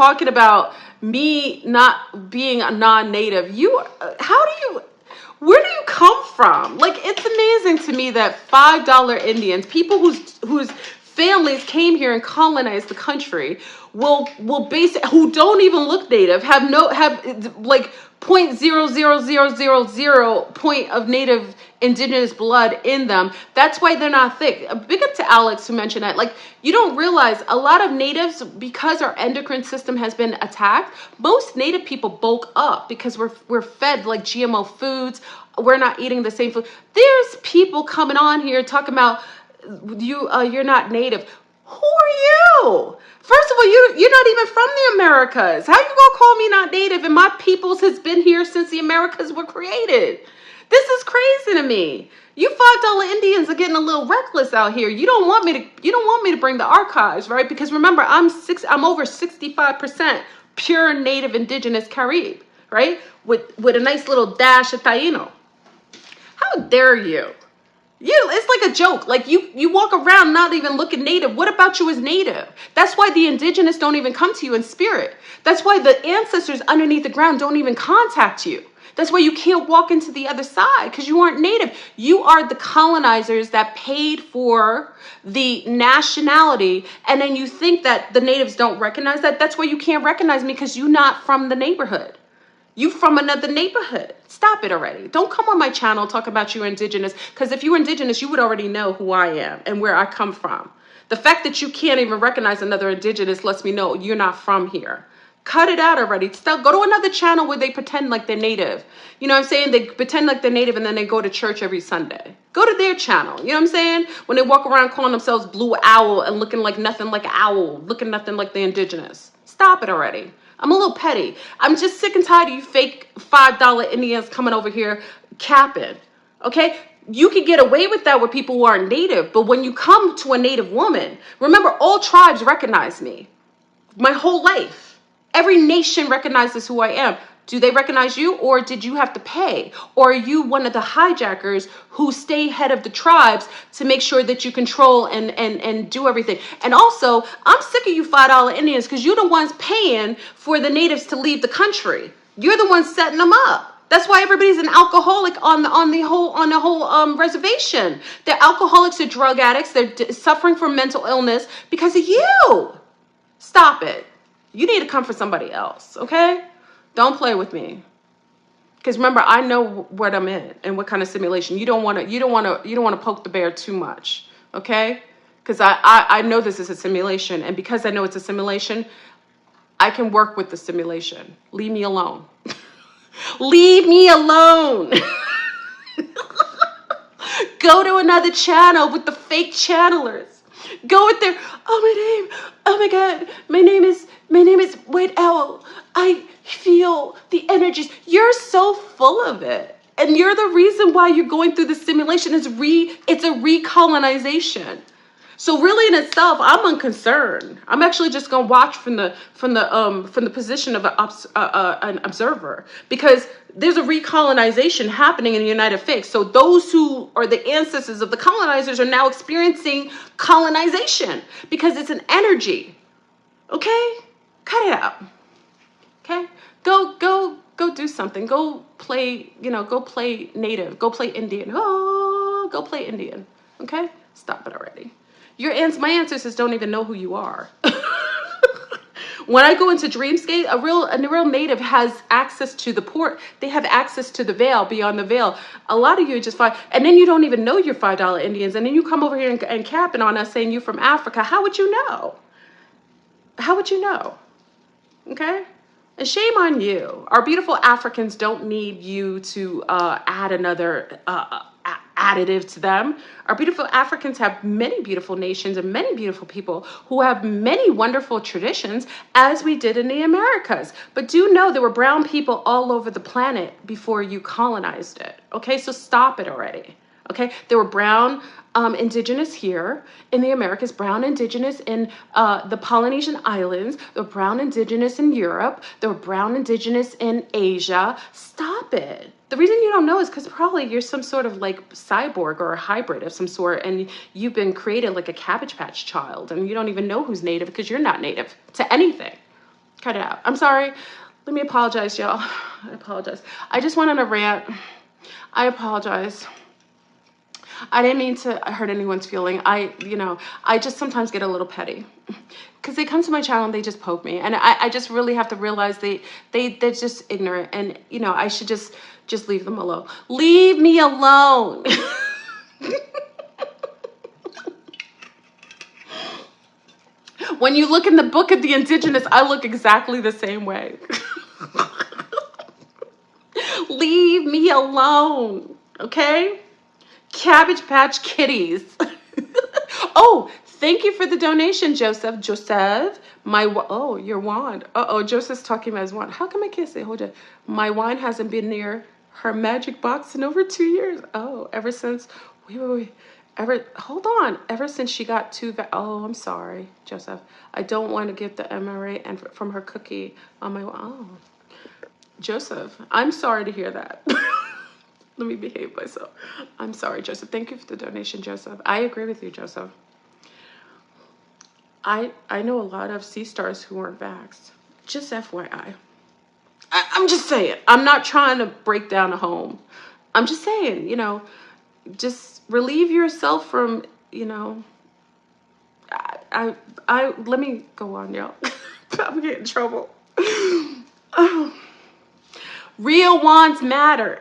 talking about me not being a non-native. Where do you come from? Like, it's amazing to me that $5 Indians, people whose families came here and colonized the country, will who don't even look native, have like 0.00000 point of native indigenous blood in them. That's why they're not thick. Big up to Alex who mentioned that. Like, you don't realize a lot of natives, because our endocrine system has been attacked, most native people bulk up because we're fed like GMO foods. We're not eating the same food. There's people coming on here talking about you're not native. Who are you? First of all, you're not even from the Americas. How you gonna call me not native? And my peoples has been here since the Americas were created. This is crazy to me. You $5 Indians are getting a little reckless out here. You don't want me to bring the archives, right? Because remember, I'm over 65% pure native indigenous Carib, right? With a nice little dash of Taino. How dare you? It's like a joke. Like, you walk around not even looking native. What about you as native? That's why the indigenous don't even come to you in spirit. That's why the ancestors underneath the ground don't even contact you. That's why you can't walk into the other side, because you aren't native. You are the colonizers that paid for the nationality, and then you think that the natives don't recognize that. That's why you can't recognize me, because you're not from the neighborhood. You from another neighborhood. Stop it already. Don't come on my channel talk about you indigenous, because if you indigenous, you would already know who I am and where I come from. The fact that you can't even recognize another indigenous lets me know you're not from here. Cut it out already. Still, go to another channel where they pretend like they're native. You know what I'm saying? They pretend like they're native and then they go to church every Sunday. Go to their channel. You know what I'm saying? When they walk around calling themselves Blue Owl and looking like nothing like an owl, looking nothing like the indigenous. Stop it already. I'm a little petty. I'm just sick and tired of you fake $5 Indians coming over here capping. Okay? You can get away with that with people who aren't native, but when you come to a native woman, remember, all tribes recognize me. My whole life. Every nation recognizes who I am. Do they recognize you, or did you have to pay? Or are you one of the hijackers who stay head of the tribes to make sure that you control and do everything? And also, I'm sick of you $5 Indians, because you're the ones paying for the natives to leave the country. You're the ones setting them up. That's why everybody's an alcoholic on the whole reservation. They're alcoholics, they're drug addicts, they're suffering from mental illness because of you. Stop it. You need to come for somebody else, okay? Don't play with me. Because remember, I know what I'm in and what kind of simulation. You don't want to poke the bear too much, okay? Because I know this is a simulation, and because I know it's a simulation, I can work with the simulation. Leave me alone. Leave me alone. Go to another channel with the fake channelers. Go with their, oh my God, my name is White Owl. I feel the energies. You're so full of it. And you're the reason why you're going through the simulation. It's a recolonization. So really in itself, I'm unconcerned. I'm actually just going to watch from the position of an observer, because there's a recolonization happening in the United States. So those who are the ancestors of the colonizers are now experiencing colonization because it's an energy. Okay? Cut it out. Okay? Go do something. Go play, go play native. Go play Indian. Oh, go play Indian. Okay? Stop it already. My ancestors don't even know who you are. When I go into Dreamscape, a real native has access to the port. They have access to the veil, beyond the veil. A lot of you just find, and then you don't even know you're $5 Indians, and then you come over here and capping on us saying you're from Africa. How would you know? How would you know? Okay? And shame on you. Our beautiful Africans don't need you to add another additive to them. Our beautiful Africans have many beautiful nations and many beautiful people who have many wonderful traditions, as we did in the Americas. But do know there were brown people all over the planet before you colonized it. Okay, so stop it already. Okay, there were brown indigenous here in the Americas, brown indigenous in the Polynesian Islands, there were brown indigenous in Europe, there were brown indigenous in Asia. Stop it. The reason you don't know is because probably you're some sort of like cyborg or a hybrid of some sort, and you've been created like a Cabbage Patch child, and you don't even know who's native because you're not native to anything. Cut it out. I'm sorry. Let me apologize, y'all. I apologize. I just went on a rant. I apologize. I didn't mean to hurt anyone's feeling. I just sometimes get a little petty because they come to my channel and they just poke me. And I just really have to realize they're just ignorant. And, I should just leave them alone. Leave me alone. When you look in the book of the indigenous, I look exactly the same way. Leave me alone, okay? Cabbage Patch Kitties. Oh, thank you for the donation, Joseph. Your wand. Joseph's talking about his wand. How come I can't say, hold on. My wine hasn't been near her magic box in over 2 years. Oh, ever since, wait. Hold on. Ever since she got oh, I'm sorry, Joseph. I don't want to get the MRA and from her cookie on my, Joseph, I'm sorry to hear that. Let me behave myself. I'm sorry, Joseph. Thank you for the donation, Joseph. I agree with you, Joseph. I know a lot of sea stars who weren't vaxxed. Just FYI. I'm just saying. I'm not trying to break down a home. I'm just saying, just relieve yourself from, let me go on, y'all. I'm getting in trouble. Oh. Real wands matter.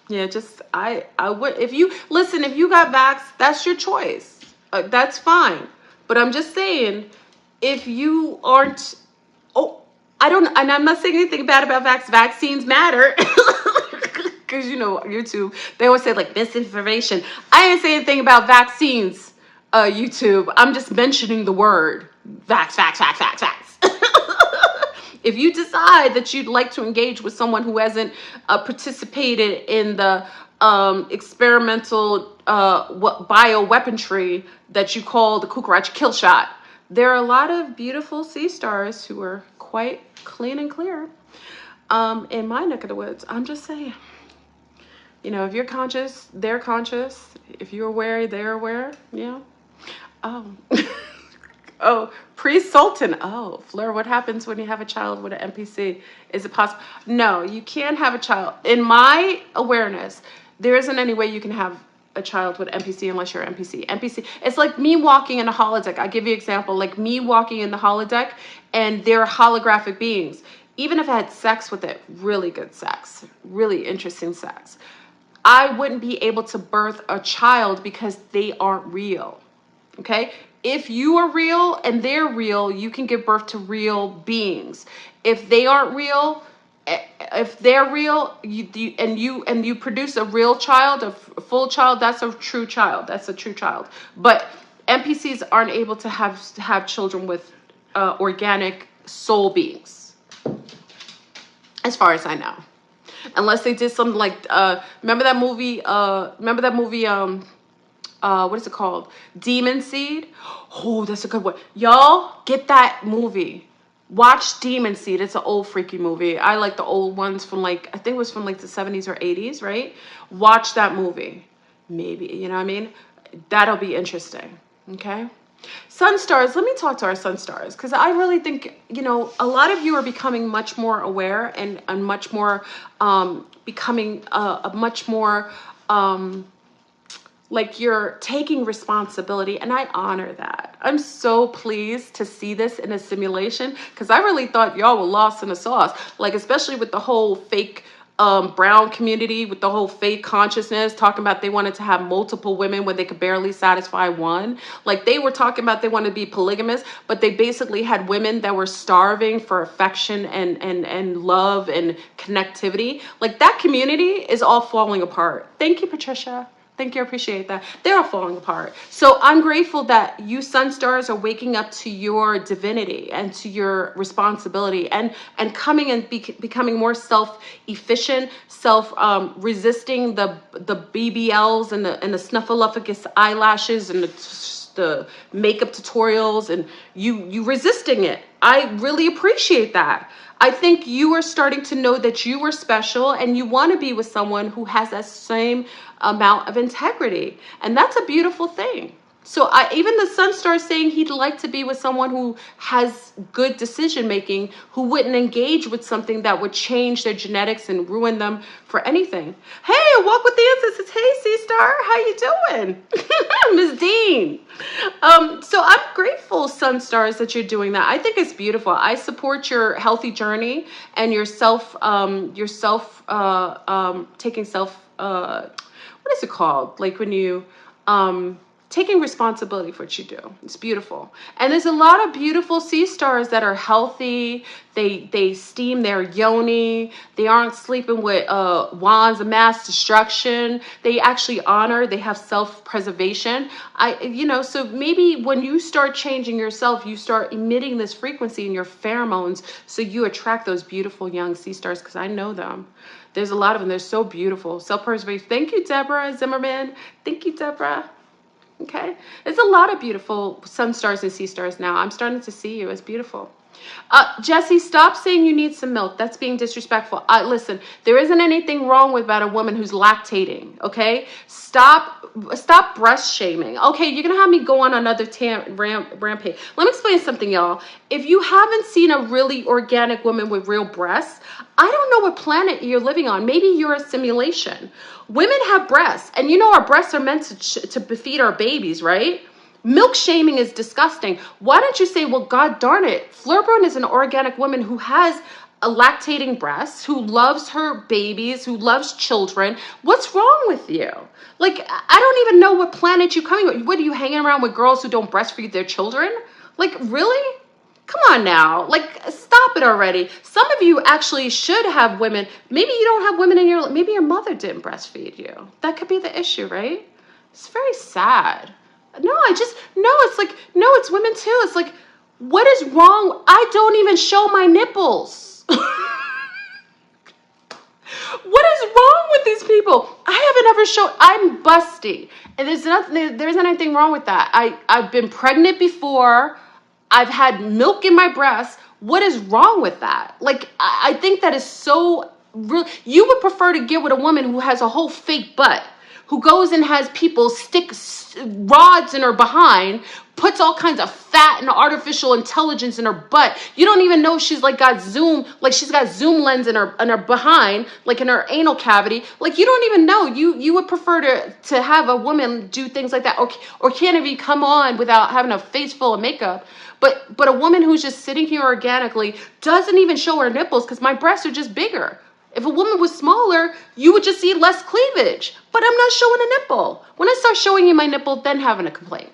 Yeah, I would, if you got vaxxed, that's your choice. That's fine. But I'm just saying, if you aren't, and I'm not saying anything bad about vaccines matter. Because, YouTube, they always say like misinformation. I didn't say anything about vaccines, YouTube. I'm just mentioning the word vax. If you decide that you'd like to engage with someone who hasn't participated in the experimental bioweaponry that you call the Cucaracha kill shot, there are a lot of beautiful sea stars who are quite clean and clear in my neck of the woods. I'm just saying. If you're conscious, they're conscious. If you're aware, they're aware. Yeah. Oh, Priest Sultan. Oh, Fleur, what happens when you have a child with an NPC? Is it possible? No, you can't have a child. In my awareness, there isn't any way you can have a child with NPC unless you're NPC. It's like me walking in a holodeck. I give you an example, like me walking in the holodeck and they're holographic beings. Even if I had sex with it, really good sex, really interesting sex, I wouldn't be able to birth a child because they aren't real. Okay? If you are real and they're real, you can give birth to real beings. If they aren't real, if they're real, and you produce a real child, a full child, that's a true child. That's a true child. But NPCs aren't able to have children with organic soul beings, as far as I know, unless they did something like remember that movie? What is it called? Demon Seed. Oh, that's a good one. Y'all get that movie. Watch Demon Seed. It's an old freaky movie. I like the old ones from I think it was from the 70s or 80s, right? Watch that movie. Maybe, you know what I mean? That'll be interesting. Okay. Sun stars, let me talk to our sun stars, because I really think, a lot of you are becoming much more aware and much more becoming a much more like you're taking responsibility, and I honor that. I'm so pleased to see this in a simulation, because I really thought y'all were lost in the sauce, especially with the whole fake Brown community, with the whole fake consciousness, talking about they wanted to have multiple women when they could barely satisfy one. They were talking about they wanted to be polygamous, but they basically had women that were starving for affection and love and connectivity. That community is all falling apart. Thank you, Patricia. Thank you. I appreciate that. They're all falling apart. So I'm grateful that you sun stars are waking up to your divinity and to your responsibility and coming and becoming more self-efficient, resisting the BBLs and the snuffleupagus eyelashes and the makeup tutorials, and you resisting it. I really appreciate that. I think you are starting to know that you are special and you want to be with someone who has that same amount of integrity. And that's a beautiful thing. So even the sun star is saying he'd like to be with someone who has good decision making, who wouldn't engage with something that would change their genetics and ruin them for anything. Hey, walk with the ancestors. Hey, Sea Star, how you doing? Miss Dean. So I'm grateful, sun stars, that you're doing that. I think it's beautiful. I support your healthy journey and taking self, what is it called? Like when you, taking responsibility for what you do. It's beautiful. And there's a lot of beautiful sea stars that are healthy. They steam their yoni. They aren't sleeping with wands of mass destruction. They actually honor. They have self-preservation. So maybe when you start changing yourself, you start emitting this frequency in your pheromones, so you attract those beautiful young sea stars, because I know them. There's a lot of them. They're so beautiful. Self-preservation. Thank you, Deborah Zimmerman. Thank you, Deborah. Okay, there's a lot of beautiful sun stars and sea stars now. I'm starting to see you. It's beautiful. Jesse, stop saying you need some milk. That's being disrespectful. Listen, there isn't anything wrong with about a woman who's lactating. Okay, stop breast shaming. Okay, you're gonna have me go on another rampage. Let me explain something, y'all. If you haven't seen a really organic woman with real breasts, I don't know what planet you're living on. Maybe you're a simulation. Women have breasts, and you know our breasts are meant to feed our babies, right? Milk shaming is disgusting. Why don't you say, well, God darn it, Fleur Brun is an organic woman who has a lactating breast, who loves her babies, who loves children. What's wrong with you? Like, I don't even know what planet you're coming with. What, are you hanging around with girls who don't breastfeed their children? Like, really? Come on now, like, stop it already. Some of you actually should have women. Maybe you don't have women in your, maybe your mother didn't breastfeed you. That could be the issue, right? It's very sad. It's like, no, it's women too. It's like, what is wrong? I don't even show my nipples. What is wrong with these people? I haven't ever shown, I'm busty. And there isn't anything wrong with that. I've been pregnant before. I've had milk in my breast. What is wrong with that? Like, I think that is so real. You would prefer to get with a woman who has a whole fake butt, who goes and has people stick rods in her behind, puts all kinds of fat and artificial intelligence in her butt. You don't even know she's like got zoom, like she's got zoom lens in her behind, like in her anal cavity. Like, you don't even know. You would prefer to have a woman do things like that, or can't even come on without having a face full of makeup. But a woman who's just sitting here organically doesn't even show her nipples, because my breasts are just bigger. If a woman was smaller, you would just see less cleavage. But I'm not showing a nipple. When I start showing you my nipple, then having a complaint.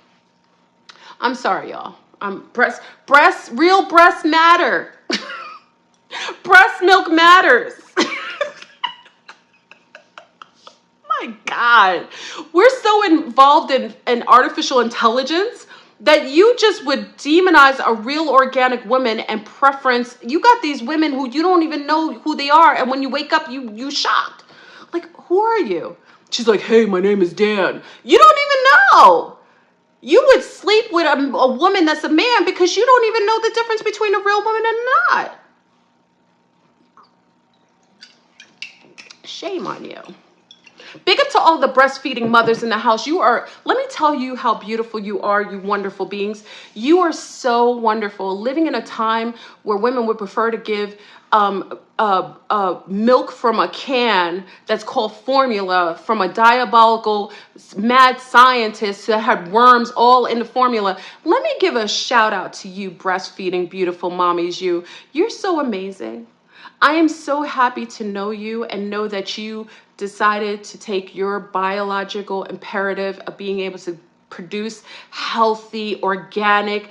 I'm sorry, y'all. Real breasts matter. Breast milk matters. My God. We're so involved in artificial intelligence that you just would demonize a real organic woman and preference. You got these women who you don't even know who they are, and when you wake up, you shocked. Like, who are you? She's like, hey, my name is Dan. You don't even know. You would sleep with a woman that's a man because you don't even know the difference between a real woman and not. Shame on you. Big up to all the breastfeeding mothers in the house. Let me tell you how beautiful you are, you wonderful beings. You are so wonderful. Living in a time where women would prefer to give milk from a can that's called formula from a diabolical mad scientist that had worms all in the formula. Let me give a shout out to you, breastfeeding beautiful mommies. You're so amazing. I am so happy to know you and know that you decided to take your biological imperative of being able to produce healthy, organic,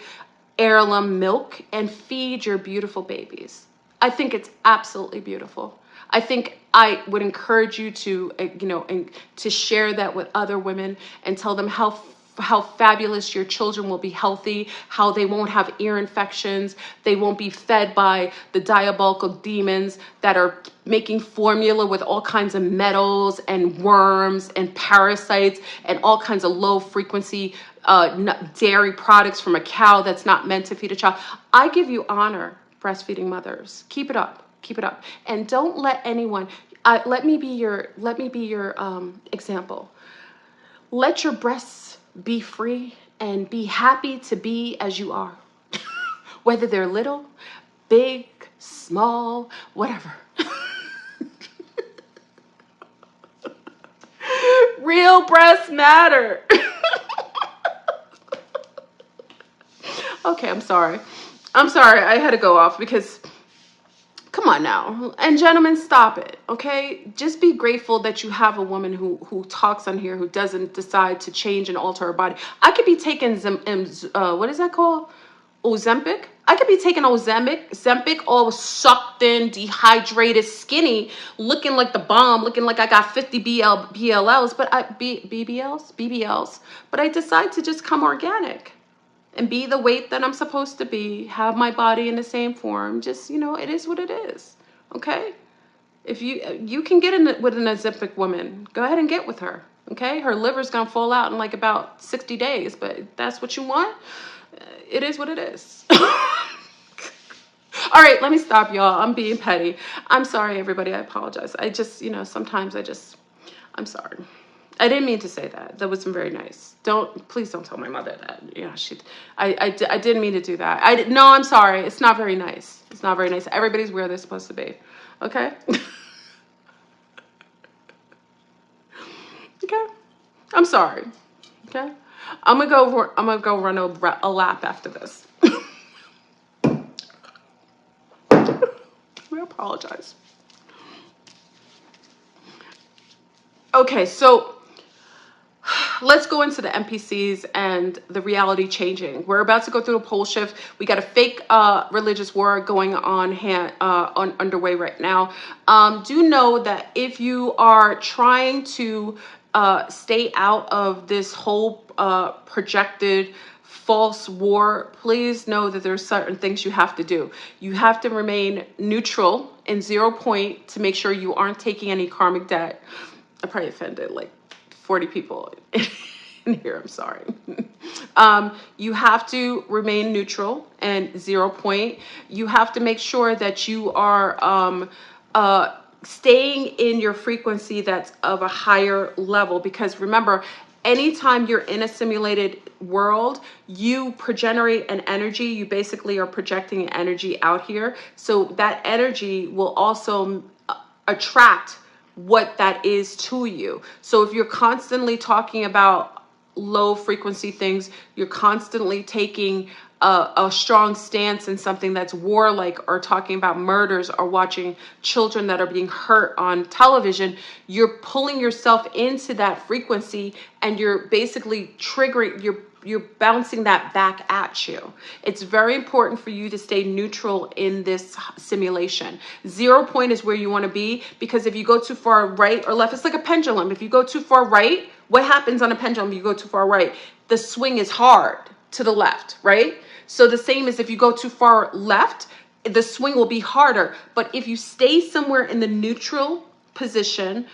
heirloom milk and feed your beautiful babies. I think it's absolutely beautiful. I think I would encourage you to, to share that with other women and tell them how fabulous your children will be healthy, how they won't have ear infections, they won't be fed by the diabolical demons that are making formula with all kinds of metals and worms and parasites and all kinds of low frequency dairy products from a cow that's not meant to feed a child. I give you honor, breastfeeding mothers. Keep it up. Keep it up. And don't let anyone, let me be your example. Let your breasts be free and be happy to be as you are. Whether they're little, big, small, whatever. Real breasts matter. Okay, I'm sorry. I had to go off because, come on now. And gentlemen, stop it, okay? Just be grateful that you have a woman who talks on here, who doesn't decide to change and alter her body. I could be taking, what is that called? Ozempic. I could be taking Ozempic, all sucked in, dehydrated, skinny, looking like the bomb, looking like I got 50 BLLs, but BBLs, but I decide to just come organic and be the weight that I'm supposed to be, have my body in the same form. Just, you know, it is what it is. Okay? If you can get in with an Ozempic woman, go ahead and get with her. Okay? Her liver's gonna fall out in like about 60 days, but if that's what you want, it is what it is. All right, let me stop, y'all. I'm being petty. I'm sorry, everybody. I apologize. I just, you know, sometimes I'm sorry. I didn't mean to say that. That wasn't very nice. Please don't tell my mother that. Yeah, I didn't mean to do that. No, I'm sorry. It's not very nice. It's not very nice. Everybody's where they're supposed to be. Okay? Okay? I'm sorry. Okay? I'm gonna go run a lap after this. I apologize. Okay, so let's go into the NPCs and the reality changing. We're about to go through a pole shift. We got a fake religious war going on underway right now. Do know that if you are trying to stay out of this whole projected false war, please know that there's certain things you have to do. You have to remain neutral and 0 point to make sure you aren't taking any karmic debt. I probably offended like 40 people in here. I'm sorry. You have to remain neutral and 0 point. You have to make sure that you are staying in your frequency that's of a higher level, because remember, anytime you're in a simulated world, you generate an energy. You basically are projecting an energy out here. So that energy will also attract what that is to you. So if you're constantly talking about low frequency things, you're constantly taking a strong stance in something that's warlike, or talking about murders, or watching children that are being hurt on television, you're pulling yourself into that frequency, and you're basically triggering, you're bouncing that back at you. It's very important for you to stay neutral in this simulation. 0 point is where you want to be, because if you go too far right or left, it's like a pendulum. If you go too far right, what happens on a pendulum if you go too far right? The swing is hard to the left, right? So the same as if you go too far left, the swing will be harder. But if you stay somewhere in the neutral position,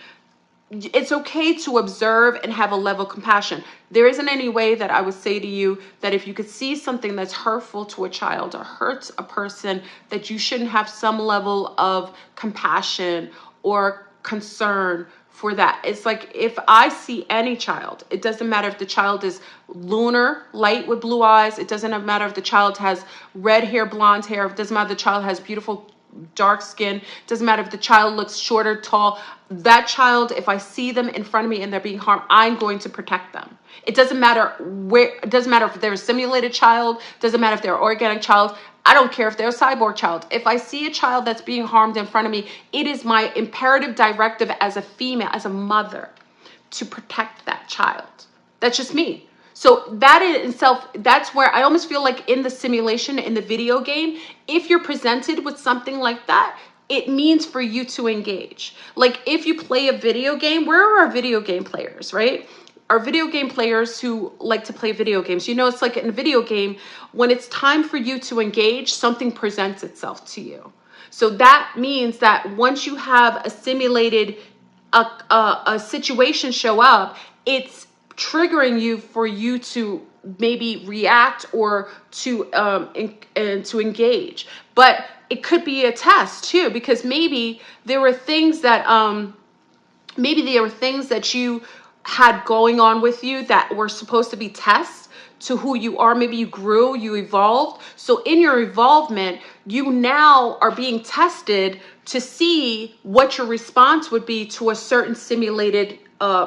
it's okay to observe and have a level of compassion. There isn't any way that I would say to you that if you could see something that's hurtful to a child or hurts a person, that you shouldn't have some level of compassion or concern for that. It's like, if I see any child, it doesn't matter if the child is lunar, light with blue eyes. It doesn't matter if the child has red hair, blonde hair. It doesn't matter if the child has beautiful dark skin. It doesn't matter if the child looks shorter, tall. That child, if I see them in front of me and they're being harmed, I'm going to protect them. It doesn't matter where, it doesn't matter if they're a simulated child, it doesn't matter if they're an organic child. I don't care if they're a cyborg child. If I see a child that's being harmed in front of me, it is my imperative directive as a female, as a mother, to protect that child. That's just me. So that in itself, that's where I almost feel like in the simulation, in the video game, if you're presented with something like that, it means for you to engage. Like if you play a video game, where are our video game players, right? Our video game players who like to play video games. You know, it's like in a video game, when it's time for you to engage, something presents itself to you. So that means that once you have a simulated a situation show up, it's triggering you for you to maybe react or to engage. But it could be a test too, because maybe there were things that you had going on with you that were supposed to be tests to who you are. Maybe you grew, you evolved. So in your evolvement, you now are being tested to see what your response would be to a certain simulated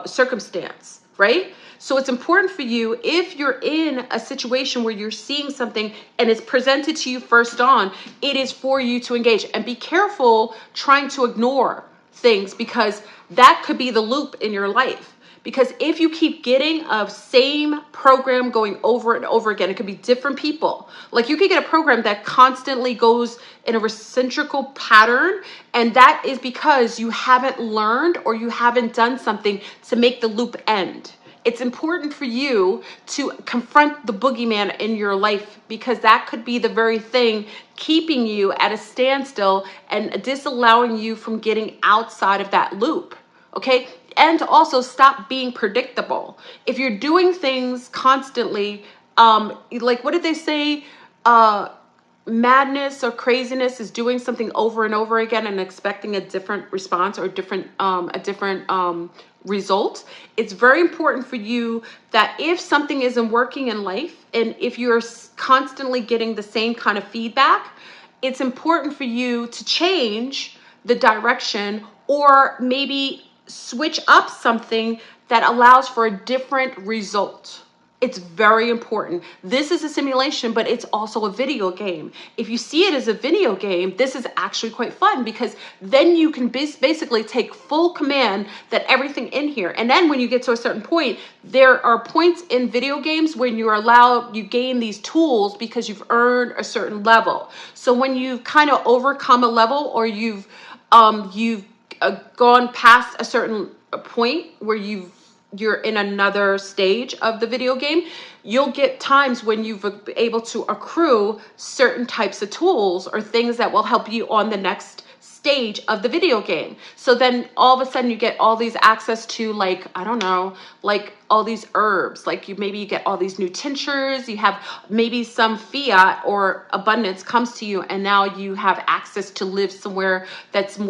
circumstance, right? So it's important for you, if you're in a situation where you're seeing something and it's presented to you first on, it is for you to engage. And be careful trying to ignore things, because that could be the loop in your life. Because if you keep getting a same program going over and over again, it could be different people. Like you could get a program that constantly goes in a reciprocal pattern, and that is because you haven't learned or you haven't done something to make the loop end. It's important for you to confront the boogeyman in your life, because that could be the very thing keeping you at a standstill and disallowing you from getting outside of that loop. Okay. And also stop being predictable. If you're doing things constantly, like what did they say? Madness or craziness is doing something over and over again and expecting a different response or a different result. It's very important for you that if something isn't working in life, and if you're constantly getting the same kind of feedback, it's important for you to change the direction, or maybe switch up something that allows for a different result. It's very important. This is a simulation, but it's also a video game. If you see it as a video game, this is actually quite fun, because then you can basically take full command that everything in here. And then when you get to a certain point, there are points in video games when you're allowed, you gain these tools because you've earned a certain level. So when you've kind of overcome a level, or you've gone past a certain point where you're in another stage of the video game, you'll get times when you've been able to accrue certain types of tools or things that will help you on the next stage of the video game. So then all of a sudden you get all these access to, like, I don't know, like all these herbs, like maybe you get all these new tinctures, you have maybe some fiat or abundance comes to you, and now you have access to live somewhere that's more